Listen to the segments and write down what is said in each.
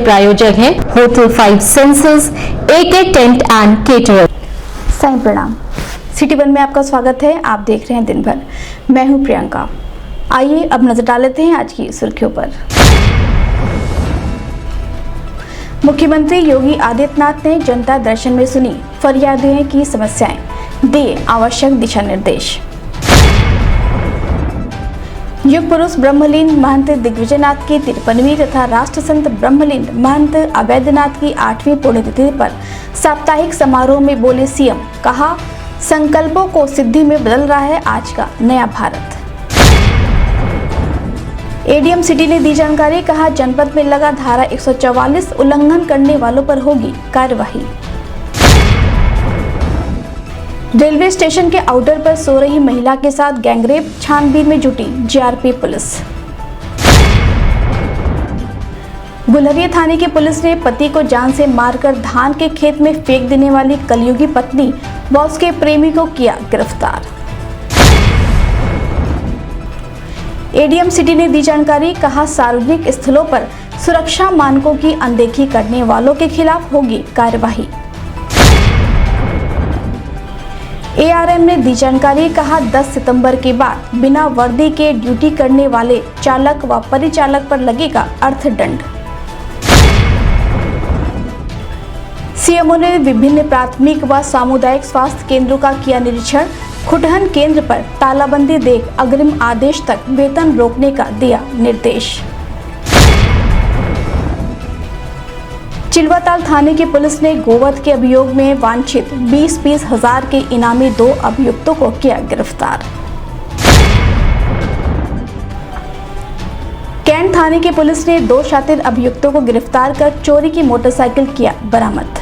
प्रायोजक हैं Hotel 5 Senses, AK tent and caterer. Sai प्रणाम। सिटी वन में आपका स्वागत है। आप देख रहे हैं दिन भर। मैं हूं प्रियंका। आइए अब नजर डाल लेते हैं आज की सुर्खियों पर। मुख्यमंत्री योगी आदित्यनाथ ने जनता दर्शन में सुनी फरियादियों की समस्याएं, दिए आवश्यक दिशा निर्देश। युग पुरुष ब्रह्मलीन महंत दिग्विजयनाथ की 53वीं तथा राष्ट्र संत ब्रह्मलीन महंत अवैधनाथ की 8वीं पुण्यतिथि पर साप्ताहिक समारोह में बोले सीएम, कहा संकल्पों को सिद्धि में बदल रहा है आज का नया भारत। एडीएम सिटी ने दी जानकारी, कहा जनपद में लगा धारा 144 उल्लंघन करने वालों पर होगी कार्यवाही। रेलवे स्टेशन के आउटर पर सो रही महिला के साथ गैंगरेप, छानबीन में जुटी जीआरपी पुलिस। गुलरिया थाने की पुलिस ने पति को जान से मारकर धान के खेत में फेंक देने वाली कलयुगी पत्नी व उसके प्रेमी को किया गिरफ्तार। एडीएम सिटी ने दी जानकारी, कहा सार्वजनिक स्थलों पर सुरक्षा मानकों की अनदेखी करने वालों के खिलाफ होगी कार्यवाही। एआरएम ने दी जानकारी, कहा 10 सितंबर के बाद बिना वर्दी के ड्यूटी करने वाले चालक व परिचालक पर लगेगा अर्थदंड। सीएमओ ने विभिन्न प्राथमिक व सामुदायिक स्वास्थ्य केंद्रों का किया निरीक्षण, खुटहन केंद्र पर तालाबंदी देख अग्रिम आदेश तक वेतन रोकने का दिया निर्देश। चिलवाताल थाने की पुलिस ने गोवध के अभियोग में वांछित 20-20 हजार के इनामी 2 अभियुक्तों को किया गिरफ्तार। कैंट थाने की पुलिस ने 2 शातिर अभियुक्तों को गिरफ्तार कर चोरी की मोटरसाइकिल किया बरामद।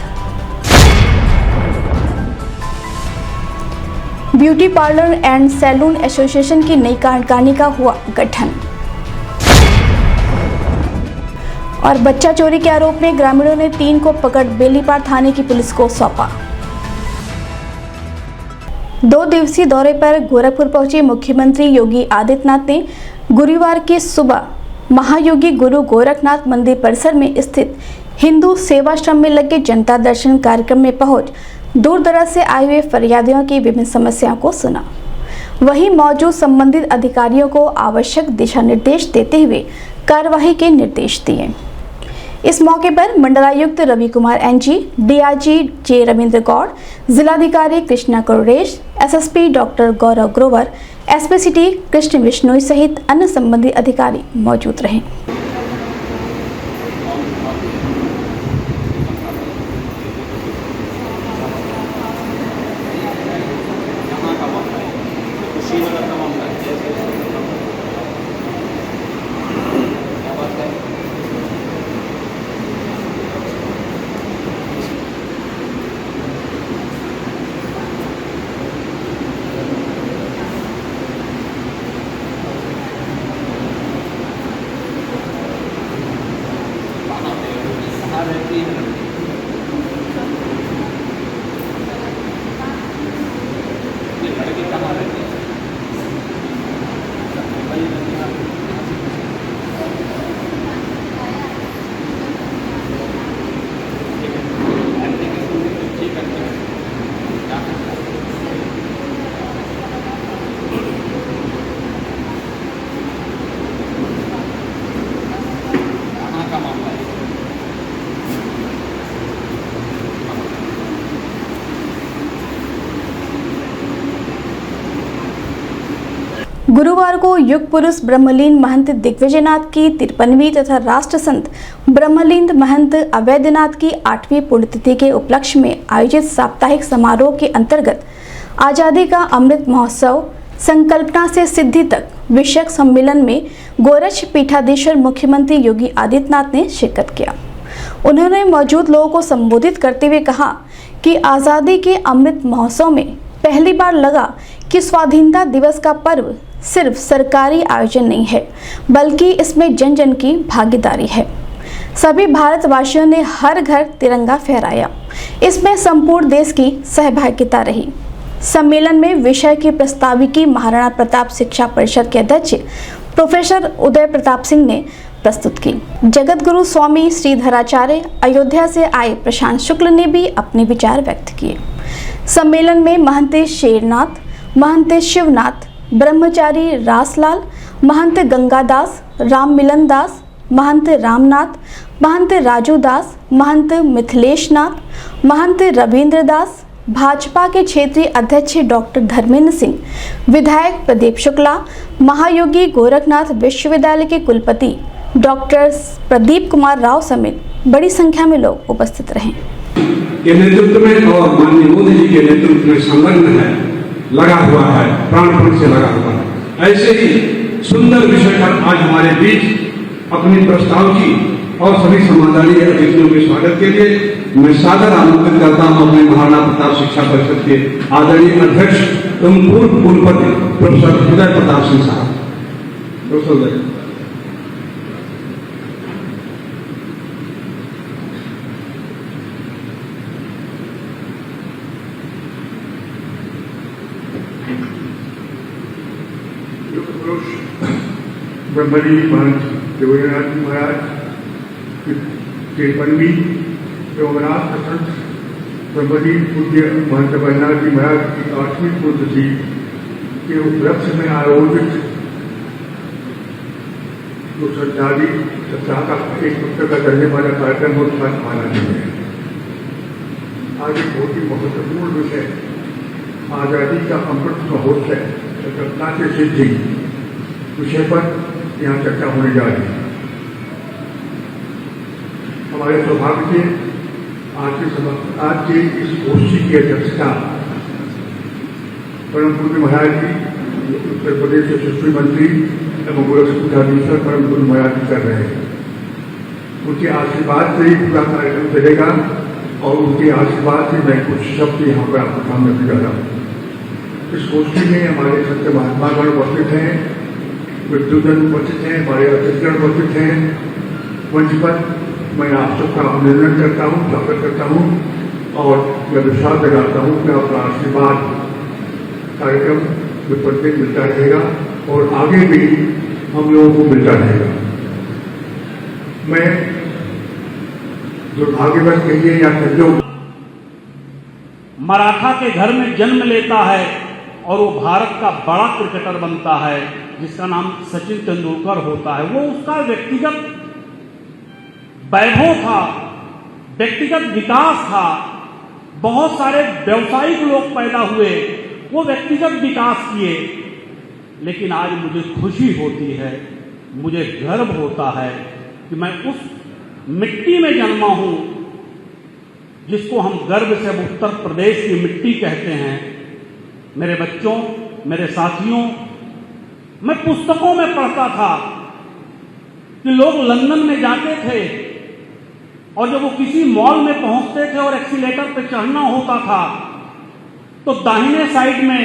Beauty parlour and salon association की नई कार्यकारिणी का हुआ गठन। और बच्चा चोरी के आरोप में ग्रामीणों ने 3 को पकड़ बेलीपार थाने की पुलिस को सौंपा। 2 दिवसीय दौरे पर गोरखपुर पहुंचे मुख्यमंत्री योगी आदित्यनाथ ने गुरुवार की सुबह महायोगी गुरु गोरखनाथ मंदिर परिसर में स्थित हिंदू सेवाश्रम में लगे जनता दर्शन कार्यक्रम में पहुंच दूर दराज से आए हुए फरियादियों की विभिन्न समस्याओं को सुना। वहीं मौजूद संबंधित अधिकारियों को आवश्यक दिशा निर्देश देते हुए कार्यवाही के निर्देश दिए। इस मौके पर मंडलायुक्त Ravi Kumar NG, DIG J Ravindra Gaur, जिलाधिकारी Krishna Karuresh, SSP doctor Gaurav Grover, SP city Krishna Bishnoi सहित अन्य संबंधित अधिकारी मौजूद रहे। गुरुवार को युग पुरुष ब्रह्मलीन महंत दिग्विजयनाथ की 53वीं तथा राष्ट्र संत ब्रह्मलीन महंत अवैधनाथ की 8वीं पुण्यतिथि के उपलक्ष्य में आयोजित साप्ताहिक समारोह के अंतर्गत आजादी का अमृत महोत्सव संकल्पना से सिद्धि तक विषयक सम्मेलन में गोरक्ष पीठाधीश्वर मुख्यमंत्री योगी आदित्यनाथ ने शिरकत किया। उन्होंने मौजूद लोगों को संबोधित करते हुए कहा कि आज़ादी के अमृत महोत्सव में पहली बार लगा कि स्वाधीनता दिवस का पर्व सिर्फ सरकारी आयोजन नहीं है, बल्कि इसमें जन जन की भागीदारी है। सभी भारतवासियों ने हर घर तिरंगा फहराया। इसमें संपूर्ण देश की सहभागिता रही। सम्मेलन में विषय की प्रस्ताविकी महाराणा प्रताप शिक्षा परिषद के अध्यक्ष प्रोफेसर उदय प्रताप सिंह ने प्रस्तुत की। जगत गुरु स्वामी श्रीधराचार्य, अयोध्या से आए प्रशांत शुक्ल ने भी अपने विचार व्यक्त किए। सम्मेलन में महंत शेरनाथ, महंत शिवनाथ, ब्रह्मचारी रासलाल, महंत गंगादास, राम मिलन दास, महंत रामनाथ, महंत राजू दास, महंत मिथिलेश नाथ, महंत रविंद्र दास, भाजपा के क्षेत्रीय अध्यक्ष डॉक्टर धर्मेंद्र सिंह, विधायक प्रदीप शुक्ला, महायोगी गोरखनाथ विश्वविद्यालय के कुलपति डॉक्टर प्रदीप कुमार राव समेत बड़ी संख्या में लोग उपस्थित रहे। के नेतृत्व में और माननीय मोदी जी के नेतृत्व में संलग्न है, लगा हुआ है, प्राणपण से लगा हुआ है। ऐसे ही सुंदर विषय पर आज हमारे बीच अपनी प्रस्ताव की और सभी सम्माननीय अतिथियों के स्वागत के लिए मैं सादर आमंत्रित करता हूं अपने महाराणा प्रताप शिक्षा परिषद के आदरणीय अध्यक्ष एवं पूर्व कुलपति प्रोफेसर हृदय प्रताप सिंह साहब। प्रोफेसर ब्रह्मलीन महंत देवेंद्रनाथ जी महाराज के पन्नी एवं राष्ट्र संत ब्रह्मलीन पूज्य महंत अवैधनाथ जी महाराज की 8वीं पुण्यतिथि के उपलक्ष्य में आयोजित जो श्रद्धांजलि सप्ताह का एक पुस्तक का करने वाला कार्यक्रम हो माना है। आज एक बहुत ही महत्वपूर्ण विषय आजादी का अमृत महोत्सव सफलता से सिद्धि विषय पर यहाँ चर्चा होने जा रही है। हमारे सौभाग्य से आज के इस गोष्ठी की अध्यक्षता परम पूज्य महाराज जी, उत्तर प्रदेश के शिक्षा मंत्री एवं गोरखपुर परम पूज्य महाराज जी कर रहे हैं। उनके आशीर्वाद से ही पूरा कार्यक्रम चलेगा और उनके आशीर्वाद से मैं कुछ शब्द यहाँ पर आपको सामने रखने जा रहा हूँ। इस गोष्ठी में हमारे सत्य महात्मागण उपस्थित हैं, विद्युतजन उपस्थित हैं, हमारे अतिथिगण उपस्थित हैं। मंच पर मैं आप सबका अभिनंदन करता हूँ, स्वागत करता हूँ और मैं विश्वास लगाता हूँ कि आपका आशीर्वाद कार्यक्रम में प्रत्येक मिलता रहेगा और आगे भी हम लोगों को मिलता रहेगा। मैं दुर्भाग्यवश कहिए या संयोग मराठा के घर में जन्म लेता है और वो भारत का बड़ा क्रिकेटर बनता है जिसका नाम सचिन तेंदुलकर होता है। वो उसका व्यक्तिगत वैभव था, व्यक्तिगत विकास था। बहुत सारे व्यवसायिक लोग पैदा हुए, वो व्यक्तिगत विकास किए। लेकिन आज मुझे खुशी होती है, मुझे गर्व होता है कि मैं उस मिट्टी में जन्मा हूं जिसको हम गर्व से उत्तर प्रदेश की मिट्टी कहते हैं। मेरे बच्चों, मेरे साथियों, मैं पुस्तकों में पढ़ता था कि लोग लंदन में जाते थे और जब वो किसी मॉल में पहुंचते थे और एक्सीलेटर पे चढ़ना होता था तो दाहिने साइड में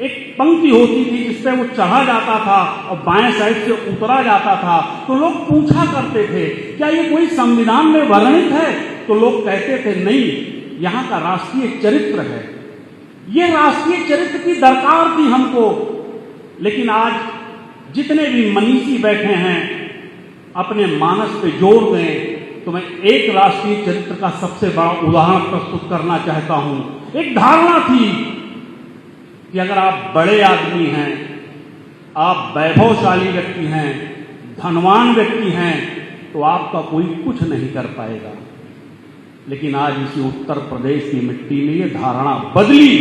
एक पंक्ति होती थी जिस पे वो चढ़ा जाता था और बाएं साइड से उतरा जाता था। तो लोग पूछा करते थे क्या ये कोई संविधान में वर्णित है? तो लोग कहते थे नहीं, यहाँ का राष्ट्रीय चरित्र है। ये राष्ट्रीय चरित्र की दरकार थी हमको। लेकिन आज जितने भी मनीषी बैठे हैं अपने मानस पे जोर दें तो मैं एक राष्ट्रीय चरित्र का सबसे बड़ा उदाहरण प्रस्तुत करना चाहता हूं। एक धारणा थी कि अगर आप बड़े आदमी हैं, आप वैभवशाली व्यक्ति हैं, धनवान व्यक्ति हैं तो आपका कोई कुछ नहीं कर पाएगा। लेकिन आज इसी उत्तर प्रदेश की मिट्टी में ये धारणा बदली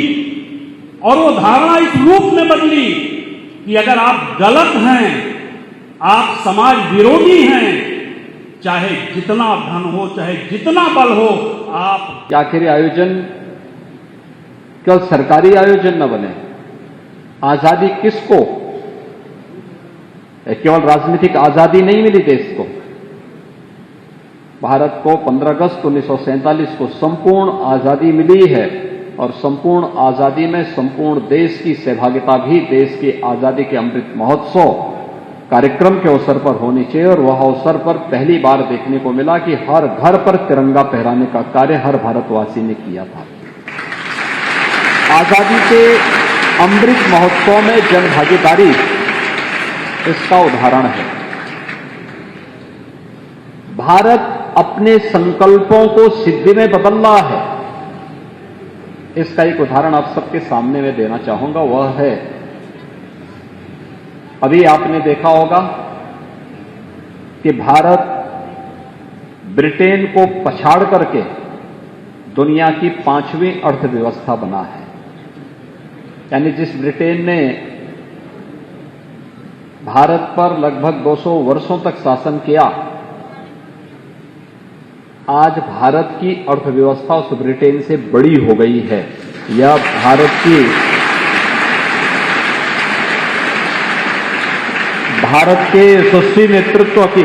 और वो धारणा इस रूप में बदली कि अगर आप गलत हैं, आप समाज विरोधी हैं, चाहे जितना धन हो, चाहे जितना बल हो, आप आखिर आयोजन केवल सरकारी आयोजन न बने। आजादी किसको? केवल राजनीतिक आजादी नहीं मिली देश को। भारत को 15 अगस्त 1947 को संपूर्ण आजादी मिली है और संपूर्ण आजादी में संपूर्ण देश की सहभागिता भी देश की आजादी के अमृत महोत्सव कार्यक्रम के अवसर पर होनी चाहिए। और वह अवसर पर पहली बार देखने को मिला कि हर घर पर तिरंगा फहराने का कार्य हर भारतवासी ने किया था। आजादी के अमृत महोत्सव में जन भागीदारी इसका उदाहरण है। भारत अपने संकल्पों को सिद्धि में बदल रहा है। इसका एक उदाहरण आप सबके सामने में देना चाहूंगा, वह है अभी आपने देखा होगा कि भारत ब्रिटेन को पछाड़ करके दुनिया की 5वीं अर्थव्यवस्था बना है। यानी जिस ब्रिटेन ने भारत पर लगभग 200 वर्षों तक शासन किया, आज भारत की अर्थव्यवस्था उस ब्रिटेन से बड़ी हो गई है। यह भारत के यशस्वी नेतृत्व की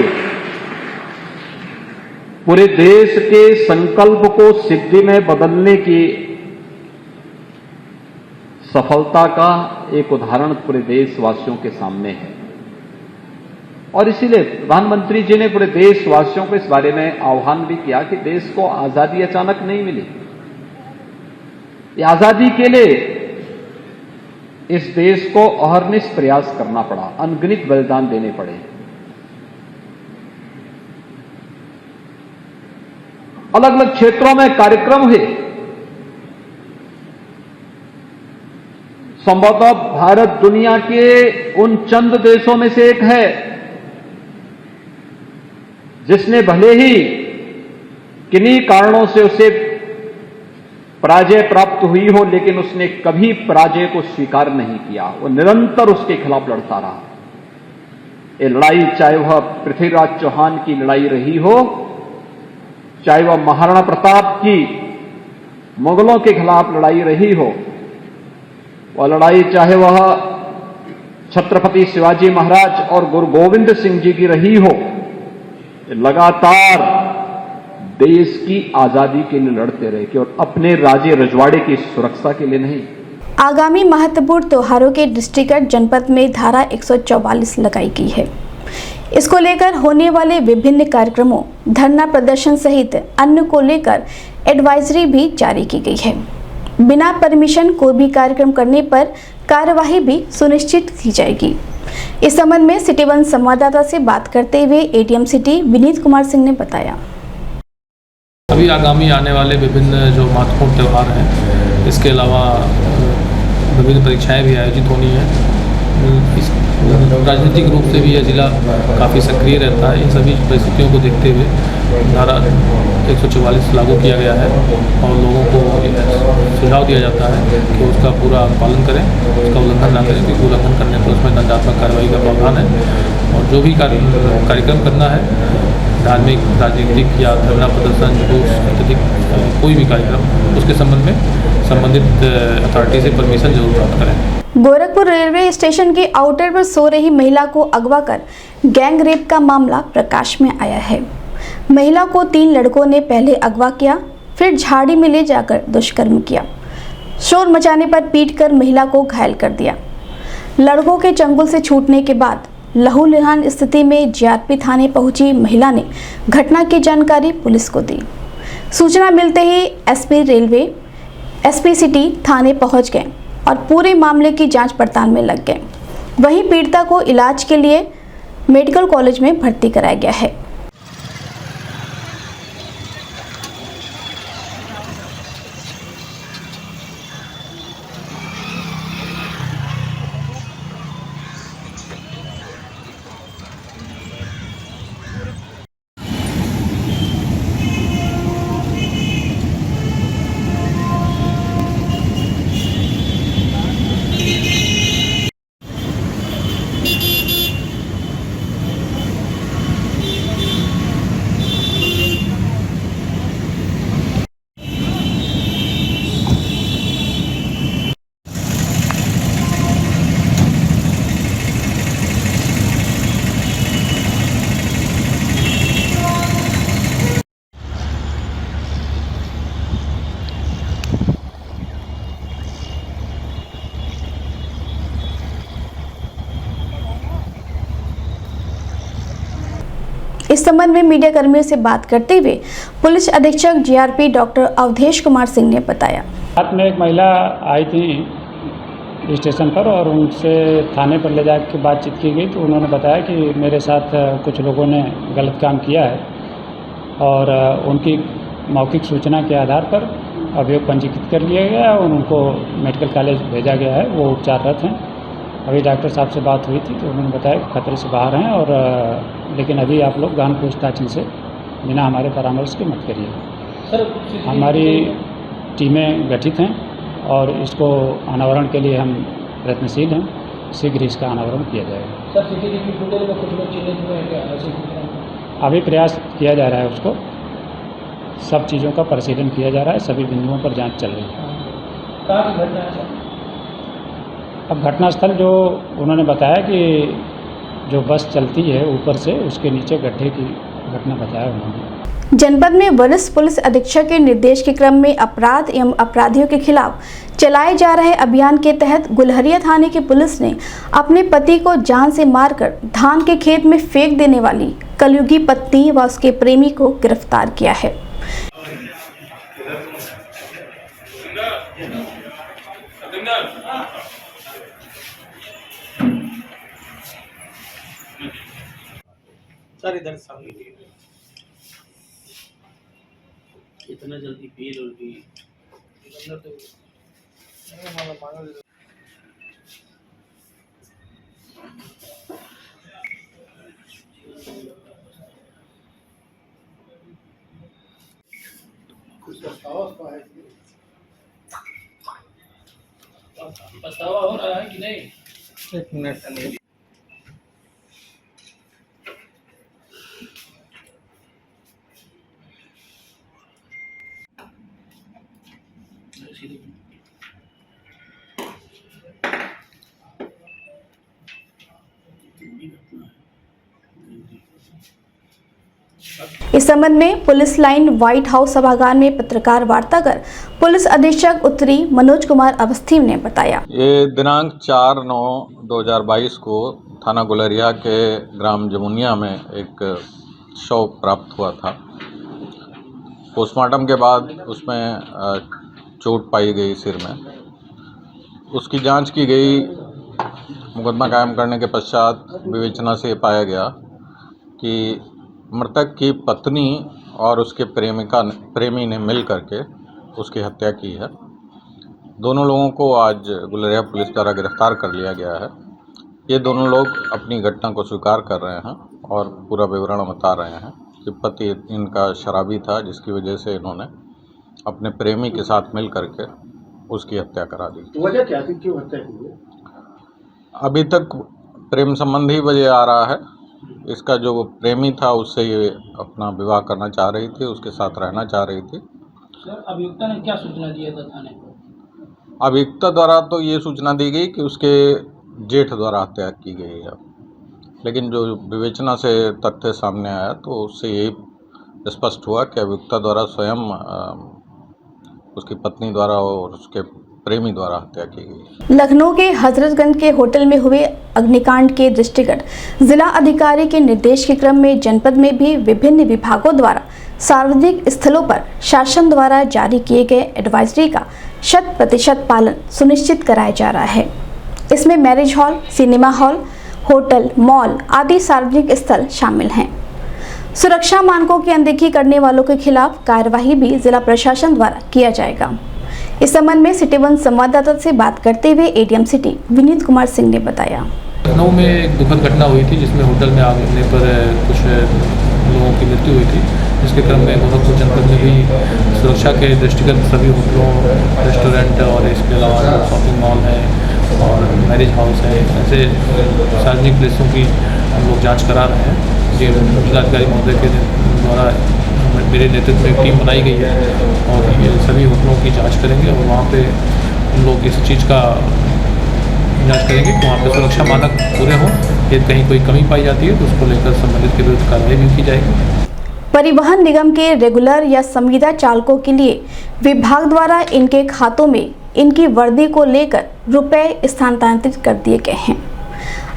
पूरे देश के संकल्प को सिद्धि में बदलने की सफलता का एक उदाहरण पूरे देशवासियों के सामने है। और इसीलिए प्रधानमंत्री जी ने पूरे देशवासियों को इस बारे में आह्वान भी किया कि देश को आजादी अचानक नहीं मिली। ये आजादी के लिए इस देश को अहर्निश प्रयास करना पड़ा, अनगिनत बलिदान देने पड़े। अलग अलग क्षेत्रों में कार्यक्रम हुए। संभवतः भारत दुनिया के उन चंद देशों में से एक है जिसने भले ही किन्हीं कारणों से उसे पराजय प्राप्त हुई हो, लेकिन उसने कभी पराजय को स्वीकार नहीं किया। वो निरंतर उसके खिलाफ लड़ता रहा। ये लड़ाई चाहे वह पृथ्वीराज चौहान की लड़ाई रही हो, चाहे वह महाराणा प्रताप की मुगलों के खिलाफ लड़ाई रही हो, वह लड़ाई चाहे वह छत्रपति शिवाजी महाराज और गुरु गोविंद सिंह जी की रही हो, लगातार देश की आजादी के लिए लड़ते रहे कि और अपने राज्य रजवाड़े की सुरक्षा के लिए नहीं। आगामी महत्वपूर्ण त्योहारों के दृष्टिगत जनपद में धारा 144 लगाई गई है। इसको लेकर होने वाले विभिन्न कार्यक्रमों, धरना प्रदर्शन सहित अन्य को लेकर एडवाइजरी भी जारी की गई है। बिना परमिशन कोई भी कार्यक्रम करने पर कार्यवाही भी सुनिश्चित की जाएगी। इस संबंध में सिटी वन संवाददाता से बात करते हुए एडीएम सिटी विनीत कुमार सिंह ने बताया। अभी आगामी आने वाले विभिन्न जो महत्वपूर्ण त्यौहार हैं, इसके अलावा विभिन्न परीक्षाएं भी आयोजित होनी है। राजनीतिक रूप से भी यह जिला काफ़ी सक्रिय रहता है। इन सभी परिस्थितियों को देखते हुए धारा 144 लागू किया गया है और लोगों को सुझाव दिया जाता है कि उसका पूरा पालन करें, उसका उल्लंघन ना करें, क्योंकि उल्लंघन करने पर उसमें दंडात्मक कार्रवाई का प्रावधान है। और जो भी कार्यक्रम करना है, धार्मिक, राजनीतिक या धरना प्रदर्शन, जुलूस, अत्यधिक कोई भी कार्यक्रम, उसके संबंध में संबंधित अथॉरिटी से परमिशन जरूर प्राप्त करें। गोरखपुर रेलवे स्टेशन के आउटर पर सो रही महिला को अगवा कर गैंग रेप का मामला प्रकाश में आया है। महिला को 3 लड़कों ने पहले अगवा किया, फिर झाड़ी में ले जाकर दुष्कर्म किया। शोर मचाने पर पीटकर महिला को घायल कर दिया। लड़कों के चंगुल से छूटने के बाद लहूलुहान स्थिति में जीआरपी थाने पहुंची महिला ने घटना की जानकारी पुलिस को दी। सूचना मिलते ही एसपी रेलवे, एसपी सिटी थाने पहुंच गए और पूरे मामले की जांच पड़ताल में लग गए। वहीं पीड़िता को इलाज के लिए मेडिकल कॉलेज में भर्ती कराया गया है। इस संबंध में मीडिया कर्मियों से बात करते हुए पुलिस अधीक्षक जीआरपी डॉक्टर अवधेश कुमार सिंह ने बताया। रात में एक महिला आई थी स्टेशन पर और उनसे थाने पर ले जाकर बातचीत की गई, तो उन्होंने बताया कि मेरे साथ कुछ लोगों ने गलत काम किया है और उनकी मौखिक सूचना के आधार पर अभियोग पंजीकृत कर लिया गया और उनको मेडिकल कॉलेज भेजा गया है। वो उपचाररत हैं। अभी डॉक्टर साहब से बात हुई थी तो उन्होंने बताया कि खतरे से बाहर हैं और लेकिन अभी आप लोग गहन पूछताछ इनसे बिना हमारे परामर्श के मत करिए। सर हमारी टीमें गठित हैं और इसको अनावरण के लिए हम प्रयत्नशील हैं। शीघ्र इसका अनावरण किया जाएगा। सर सीसीटीवी फुटेज में कुछ लोग चिन्हित हुए हैं क्या? अभी प्रयास किया जा रहा है, उसको सब चीज़ों का परिशीलन किया जा रहा है। सभी बिंदुओं पर जांच चल रही है। कहाँ की घटना है सर? अब घटनास्थल जो उन्होंने बताया कि जो बस चलती है ऊपर से उसके नीचे गड्ढे की घटना बताया उन्होंने। जनपद में वरिष्ठ पुलिस अधीक्षक के निर्देश के क्रम में अपराध एवं अपराधियों के खिलाफ चलाए जा रहे अभियान के तहत गुलहरिया थाने की पुलिस ने अपने पति को जान से मारकर धान के खेत में फेंक देने वाली कलयुगी पत्नी व उसके प्रेमी को गिरफ्तार किया है। सर इधर सामने इतना जल्दी फील होगी पछतावा हो रहा है कि नहीं? एक मिनट। इस संबंध में पुलिस लाइन व्हाइट हाउस सभागार में पत्रकार वार्ता कर पुलिस अधीक्षक उत्तरी मनोज कुमार अवस्थी ने बताया। ये दिनांक 4/9/2022 को थाना गुलहरिया के ग्राम जमुनिया में एक शव प्राप्त हुआ था। पोस्टमार्टम के बाद उसमें चोट पाई गई सिर में। उसकी जांच की गई। मुकदमा कायम करने के पश्चात विवेचना से पाया गया कि मृतक की पत्नी और उसके प्रेमी ने मिल करके उसकी हत्या की है। दोनों लोगों को आज गुलहरिया पुलिस द्वारा गिरफ्तार कर लिया गया है। ये दोनों लोग अपनी घटना को स्वीकार कर रहे हैं और पूरा विवरण बता रहे हैं कि पति इनका शराबी था, जिसकी वजह से इन्होंने अपने प्रेमी के साथ मिल करके उसकी हत्या करा दी। वजह क्या थी, क्यों हत्या की? अभी तक प्रेम संबंध ही वजह आ रहा है। इसका जो प्रेमी था उससे ये अपना विवाह करना चाह रही थी, उसके साथ रहना चाह रही थी। सर अभियुक्ता ने क्या सूचना दी था थाने को? अभियुक्ता द्वारा तो ये सूचना दी गई कि उसके जेठ द्वारा हत्या की गई है, लेकिन जो विवेचना से तथ्य सामने आया तो उससे ये स्पष्ट हुआ कि अभियुक्ता द्वारा स्वयं उसकी पत्नी द्वारा और उसके प्रेमी द्वारा हत्या की गई। लखनऊ के हजरतगंज के होटल में हुए अग्निकांड के दृष्टिगत जिला अधिकारी के निर्देश के क्रम में जनपद में भी विभिन्न विभागों द्वारा सार्वजनिक स्थलों पर शासन द्वारा जारी किए गए एडवाइजरी का 100% पालन सुनिश्चित कराया जा रहा है। इसमें marriage hall, cinema hall, hotel, mall आदि सार्वजनिक स्थल शामिल हैं। सुरक्षा मानकों की अनदेखी करने वालों के खिलाफ कार्यवाही भी जिला प्रशासन द्वारा किया जाएगा। इस संबंध में सिटी वन संवाददाता से बात करते हुए एडीएम सिटी विनीत कुमार सिंह ने बताया। लखनऊ में एक दुखद घटना हुई थी जिसमें होटल में आग लगने पर कुछ लोगों की मृत्यु हुई थी, जिसके क्रम में गोरखपुर जनपद में भी सुरक्षा के दृष्टिगत सभी होटलों, रेस्टोरेंट और इसके अलावा शॉपिंग मॉल है और मैरिज हाउस है, ऐसे सार्वजनिक प्लेसों की हम लोग जाँच करा रहे हैं। ये जिलाधिकारी महोदय के द्वारा मेरे नेतृत्व में एक टीम बनाई गई है और ये सभी होटलों की जांच करेंगे और वहाँ पे हम लोग इस चीज़ का जांच करेंगे कि वहाँ पे सुरक्षा मानक पूरे हों। यदि कहीं कोई कमी पाई जाती है तो उसको लेकर संबंधित के विरुद्ध कार्रवाई भी की जाएगी। परिवहन निगम के रेगुलर या संविदा चालकों के लिए विभाग द्वारा इनके खातों में इनकी वर्दी को लेकर रुपए स्थानांतरित कर दिए गए हैं।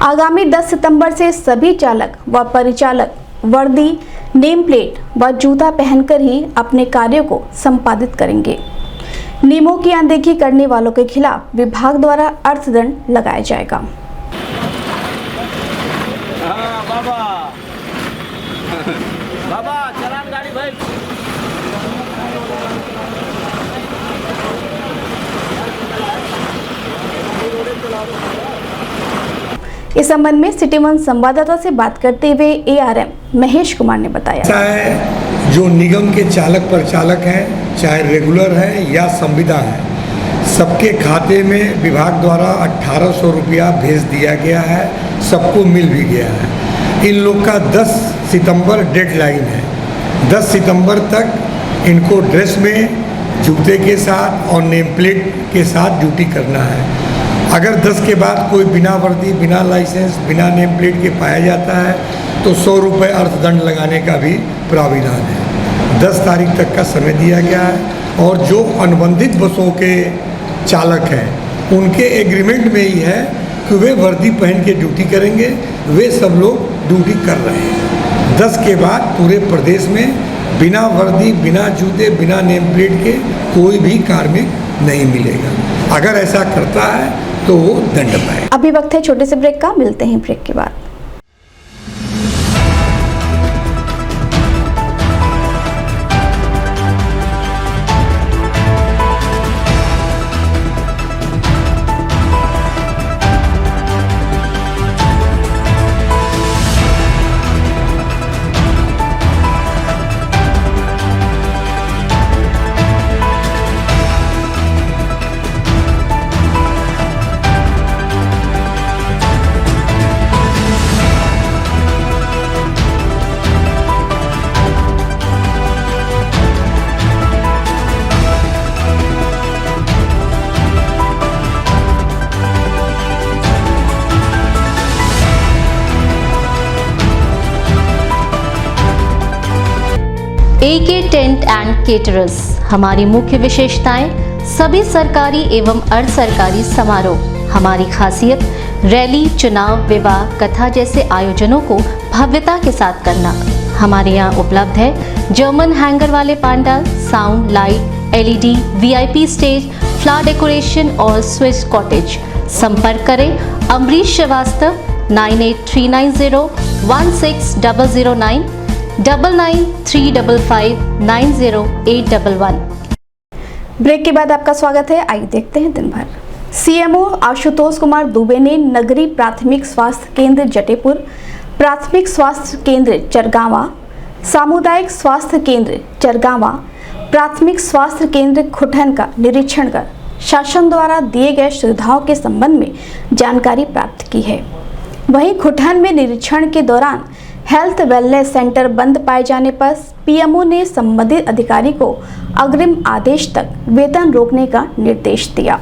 आगामी 10 सितंबर से सभी चालक व परिचालक वर्दी, नेम प्लेट व जूता पहनकर ही अपने कार्यों को संपादित करेंगे। नियमों की अनदेखी करने वालों के खिलाफ विभाग द्वारा अर्थदंड लगाया जाएगा। बाबा चलान गाड़ी भाई इस संबंध में सिटी वन संवाददाता से बात करते हुए ARM महेश कुमार ने बताया। चाहे जो निगम के चालक परिचालक हैं, चाहे रेगुलर हैं या संविदा हैं, सबके खाते में विभाग द्वारा 1800 रुपया भेज दिया गया है, सबको मिल भी गया है। इन लोग का 10 सितंबर डेडलाइन है। 10 सितंबर तक इनको ड्रेस में जूते के साथ और नेम प्लेट के साथ ड्यूटी करना है। अगर 10 के बाद कोई बिना वर्दी, बिना लाइसेंस, बिना नेम प्लेट के पाया जाता है तो 100 रुपये अर्थदंड लगाने का भी प्राविधान है। 10 तारीख तक का समय दिया गया है और जो अनुबंधित बसों के चालक हैं उनके एग्रीमेंट में ही है कि वे वर्दी पहन के ड्यूटी करेंगे। वे सब लोग ड्यूटी कर रहे हैं। 10 के बाद पूरे प्रदेश में बिना वर्दी, बिना जूते, बिना नेम प्लेट के कोई भी कार्मिक नहीं मिलेगा। अगर ऐसा करता है तो वो दंड पाए। अभी वक्त है छोटे से ब्रेक का, मिलते हैं ब्रेक के बाद। AK tent and caterers. हमारी मुख्य विशेषताएं सभी सरकारी एवं अर्ध सरकारी समारोह। हमारी खासियत रैली, चुनाव, विवाह, कथा जैसे आयोजनों को भव्यता के साथ करना। हमारे यहाँ उपलब्ध है जर्मन हैंगर वाले pandal, sound, light, LED, VIP stage, flower decoration और स्विस कॉटेज। संपर्क करें अमरीश श्रीवास्तव 9839016009 9935590811। ब्रेक के बाद आपका स्वागत है। आइए देखते हैं दिन भर। CMO आशुतोष कुमार दुबे ने नगरीय प्राथमिक स्वास्थ्य केंद्र जटेपुर, प्राथमिक स्वास्थ्य केंद्र चरगावा, सामुदायिक स्वास्थ्य केंद्र चरगावा, प्राथमिक स्वास्थ्य केंद्र खुटन का निरीक्षण कर शासन द्वारा दिए गए सुविधाओं के संबंध में जानकारी प्राप्त की है। वहीं खुटन में निरीक्षण के दौरान हेल्थ वेलनेस सेंटर बंद पाए जाने पर PMO ने संबंधित अधिकारी को अग्रिम आदेश तक वेतन रोकने का निर्देश दिया।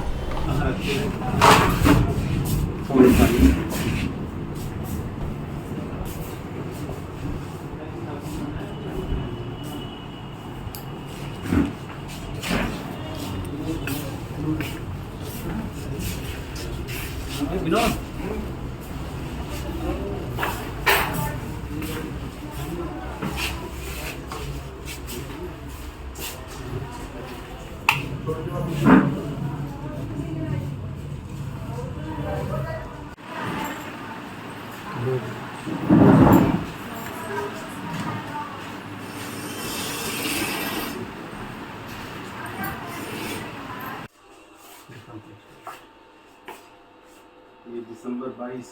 ये दिसंबर 22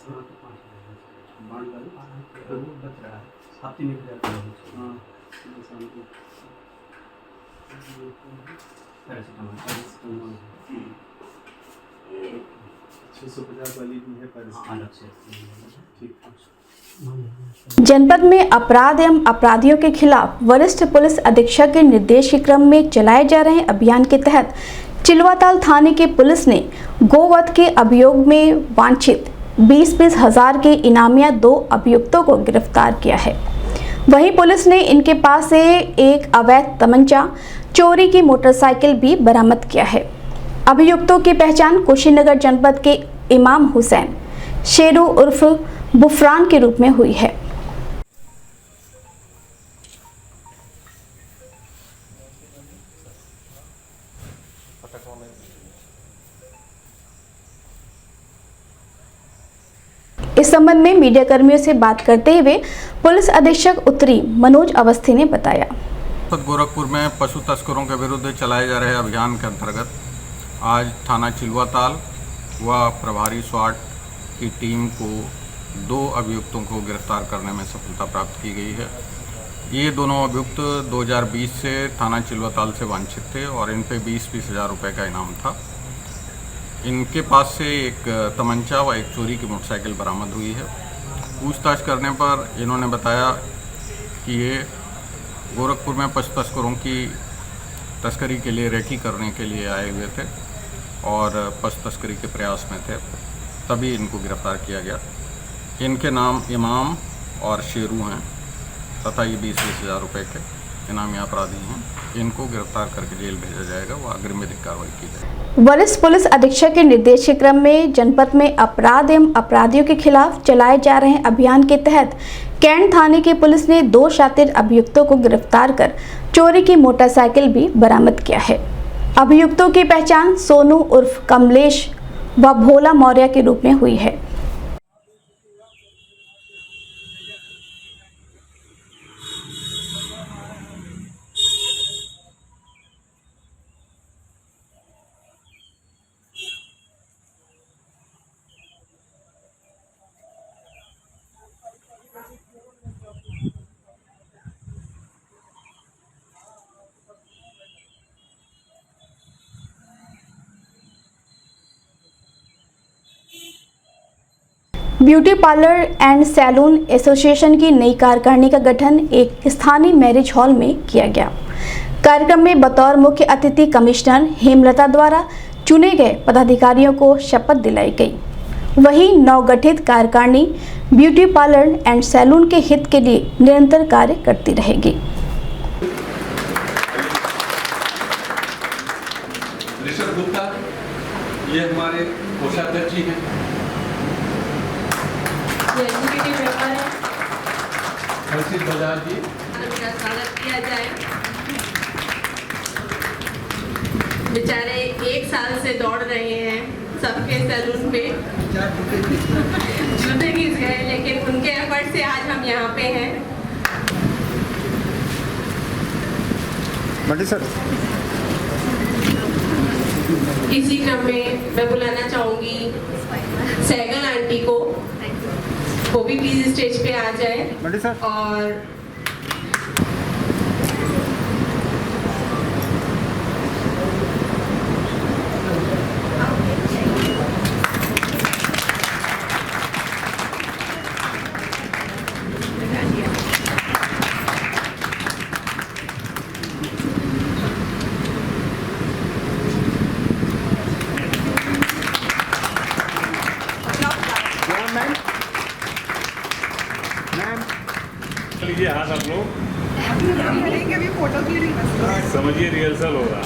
बांध बच रहा है, हाथी निकल जाता है। हाँ, पैरासीटामोल 650 वाली भी है अलग से। ठीक। जनपद में अपराध एवं अपराधियों के खिलाफ वरिष्ठ पुलिस अधीक्षक के निर्देश के क्रम में चलाए जा रहे अभियान के तहत चिलवाताल थाने की पुलिस ने गोवध के अभियोग में वांछित 20-20 हजार के इनामिया 2 अभियुक्तों को गिरफ्तार किया है। वहीं पुलिस ने इनके पास से एक अवैध तमंचा, चोरी की मोटरसाइकिल भी बरामद किया है। अभियुक्तों की पहचान कुशीनगर जनपद के इमाम हुसैन शेरू उर्फ बुफरान के रूप में हुई है। इस संबंध में मीडिया कर्मियों से बात करते हुए पुलिस अधीक्षक उत्तरी मनोज अवस्थी ने बताया। गोरखपुर में पशु तस्करों के विरुद्ध चलाए जा रहे अभियान के अंतर्गत आज थाना चिलवाताल व प्रभारी स्वाट की टीम को 2 अभियुक्तों को गिरफ्तार करने में सफलता प्राप्त की गई है। ये दोनों अभियुक्त 2020 से थाना चिल्वाताल से वांछित थे और इन पे 20-20 हज़ार रुपये का इनाम था। इनके पास से एक तमंचा व एक चोरी की मोटरसाइकिल बरामद हुई है। पूछताछ करने पर इन्होंने बताया कि ये गोरखपुर में पशु तस्करों की तस्करी के लिए रेकी करने के लिए आए हुए थे और पशु तस्करी के प्रयास में थे, तभी इनको गिरफ्तार किया गया। इनके नाम इमाम और शेरू हैं तथा ये 20-20 हज़ार रुपये के इनामी अपराधी हैं। इनको गिरफ्तार करके जेल भेजा जाएगा, वह अग्रिम विधिक कार्रवाई की जाएगी। वरिष्ठ पुलिस अधीक्षक के निर्देश के क्रम में जनपद में अपराध एवं अपराधियों के खिलाफ चलाए जा रहे अभियान के तहत कैंट थाने की पुलिस ने 2 शातिर अभियुक्तों को गिरफ्तार कर चोरी की मोटरसाइकिल भी बरामद किया है। अभियुक्तों की पहचान सोनू उर्फ कमलेश व भोला मौर्य के रूप में हुई है। Beauty parlour and salon association की नई कार्यकारिणी का गठन एक स्थानीय मैरिज हॉल में किया गया। कार्यक्रम में बतौर मुख्य अतिथि कमिश्नर हेमलता द्वारा चुने गए पदाधिकारियों को शपथ दिलाई गई। वहीं नवगठित कार्यकारिणी ब्यूटी पार्लर एंड सैलून के हित के लिए निरंतर कार्य करती रहेगी। ऋषभ गुप्ता, ये हमारे कोषाध्यक्ष जी हैं। हर्षित बजाज जी, उनका स्वागत किया जाए। बेचारे 1 साल से दौड़ रहे हैं सबके सैलून पे, जूते घिस गए, लेकिन उनके एफर्ट से आज हम यहाँ पे हैं। सर, इसी क्रम में मैं बुलाना चाहूंगी सहगल आंटी को, वो भी प्लीज स्टेज पे आ जाए। और लीजिए हाथ आप लोग, समझिए रिहर्सल हो रहा।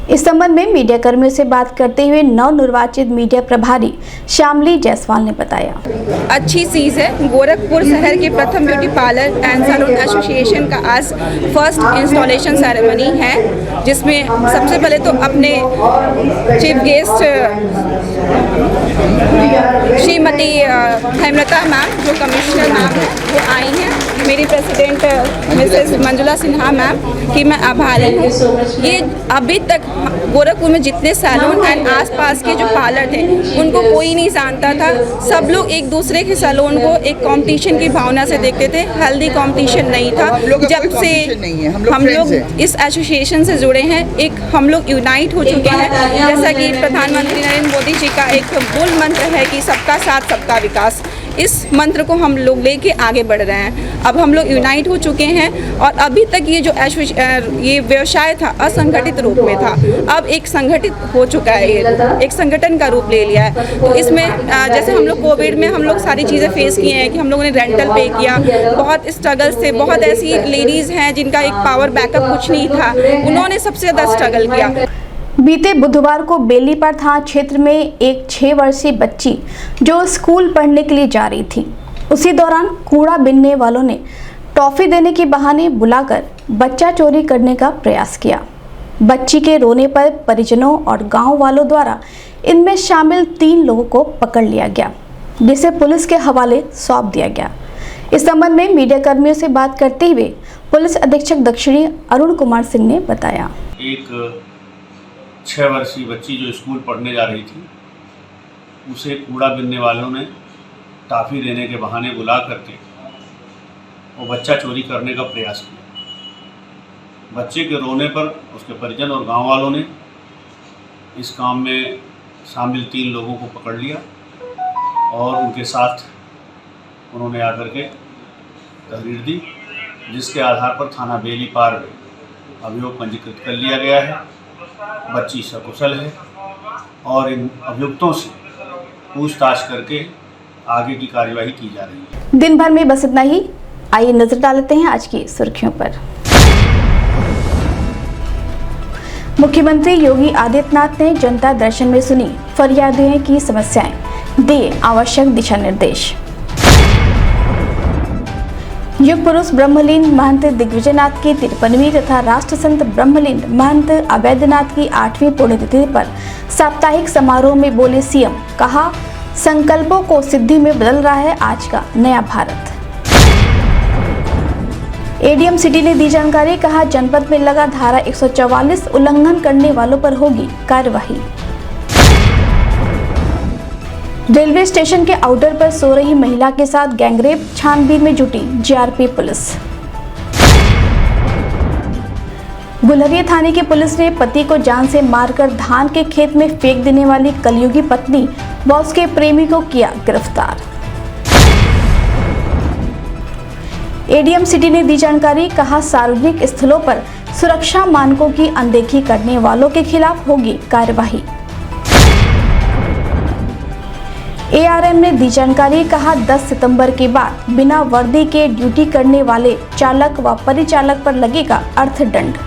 इस संबंध में मीडिया कर्मियों से बात करते हुए नवनिर्वाचित मीडिया प्रभारी श्यामली जायसवाल ने बताया, अच्छी चीज़ है। गोरखपुर शहर के प्रथम beauty parlour and salon association का आज फर्स्ट इंस्टॉलेशन सेरेमनी है, जिसमें सबसे पहले तो अपने chief guest Shrimati Hemlata ma'am, जो कमिश्नर मैम है, वो आई हैं। मेरी president Mrs Manjula Sinha ma'am की मैं आभारी हूँ। ये अभी तक गोरखपुर में जितने सैलून एंड आसपास के जो पार्लर थे उनको कोई नहीं जानता था। सब लोग एक दूसरे के सैलून को एक कंपटीशन की भावना से देखते थे, हेल्दी कंपटीशन नहीं था। जब से हम लोग इस एसोसिएशन से जुड़े हैं, एक हम लोग यूनाइट हो चुके हैं। जैसा कि प्रधानमंत्री नरेंद्र मोदी जी का एक मूल मंत्र है कि सबका साथ सबका विकास, इस मंत्र को हम लोग लेके आगे बढ़ रहे हैं। अब हम लोग यूनाइट हो चुके हैं और अभी तक ये जो ये व्यवसाय था असंगठित रूप में था, अब एक संगठित हो चुका है, ये एक संगठन का रूप ले लिया है। तो इसमें जैसे हम लोग कोविड में हम लोग सारी चीज़ें फेस किए हैं कि हम लोगों ने रेंटल पे किया, बहुत स्ट्रगल से, बहुत ऐसी लेडीज़ हैं जिनका एक पावर बैकअप कुछ नहीं था, उन्होंने सबसे ज़्यादा स्ट्रगल किया। बीते बुधवार को बेलीपार थाना क्षेत्र में एक 6 वर्षीय बच्ची जो स्कूल पढ़ने के लिए जा रही थी, उसी दौरान कूड़ा बीनने वालों ने टॉफी देने के बहाने बुलाकर बच्चा चोरी करने का प्रयास किया। बच्ची के रोने पर परिजनों और गांव वालों द्वारा इनमें शामिल 3 लोगों को पकड़ लिया गया, जिसे पुलिस के हवाले सौंप दिया गया। इस संबंध में मीडिया कर्मियों से बात करते हुए पुलिस अधीक्षक दक्षिणी अरुण कुमार सिंह ने बताया, एक 6 वर्षीय बच्ची जो स्कूल पढ़ने जा रही थी, उसे कूड़ा बिनने वालों ने टॉफ़ी देने के बहाने बुला करके वो बच्चा चोरी करने का प्रयास किया। बच्चे के रोने पर उसके परिजन और गांव वालों ने इस काम में शामिल 3 लोगों को पकड़ लिया और उनके साथ उन्होंने आकर के तहरीर दी, जिसके आधार पर थाना बेली पार में अभियोग पंजीकृत कर लिया गया है। बच्ची सकुशल है और इन अभियुक्तों से पूछताछ करके आगे की कार्यवाही की जा रही है। दिन भर में बस इतना ही। आइए नजर डालते हैं आज की सुर्खियों पर। मुख्यमंत्री योगी आदित्यनाथ ने जनता दर्शन में सुनी फरियादियों की समस्याएं, दिए आवश्यक दिशा निर्देश। युग पुरुष ब्रह्मलीन महंत दिग्विजयनाथ की 53वीं तथा राष्ट्र संत ब्रह्मलीन महंत अवैधनाथ की 8वीं पुण्यतिथि पर साप्ताहिक समारोह में बोले सीएम, कहा संकल्पों को सिद्धि में बदल रहा है आज का नया भारत। एडीएम सिटी ने दी जानकारी, कहा जनपद में लगा धारा 144 उल्लंघन करने वालों पर होगी कार्यवाही। रेलवे स्टेशन के आउटर पर सो रही महिला के साथ गैंगरेप, छानबीन में जुटी जीआरपी पुलिस। गुलरिया थाने की पुलिस ने पति को जान से मारकर धान के खेत में फेंक देने वाली कलयुगी पत्नी व उसके प्रेमी को किया गिरफ्तार। एडीएम सिटी ने दी जानकारी, कहा सार्वजनिक स्थलों पर सुरक्षा मानकों की अनदेखी करने वालों के खिलाफ होगी कार्यवाही। एआरएम ने दी जानकारी, कहा 10 सितंबर के बाद बिना वर्दी के ड्यूटी करने वाले चालक व परिचालक पर लगेगा अर्थदंड।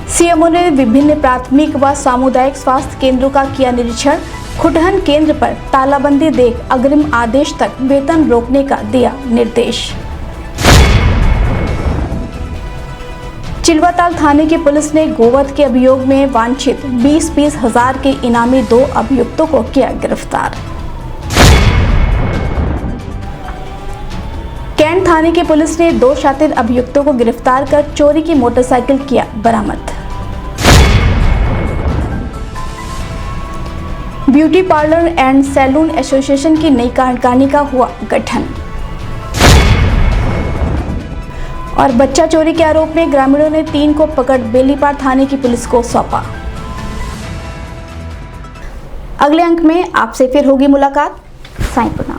सीएमओ ने विभिन्न प्राथमिक व सामुदायिक स्वास्थ्य केंद्रों का किया निरीक्षण, खुटहन केंद्र पर तालाबंदी देख अग्रिम आदेश तक वेतन रोकने का दिया निर्देश। चिलवाताल थाने की पुलिस ने गोवध के अभियोग में वांछित 20-20 हजार के इनामी 2 अभियुक्तों को किया गिरफ्तार। कैंट थाने की पुलिस ने 2 शातिर अभियुक्तों को गिरफ्तार कर चोरी की मोटरसाइकिल किया बरामद। Beauty parlour and salon association की नई कार्यकारिणी का हुआ गठन। और बच्चा चोरी के आरोप में ग्रामीणों ने 3 को पकड़ बेलीपार थाने की पुलिस को सौंपा। अगले अंक में आपसे फिर होगी मुलाकात। साईं प्रणाम।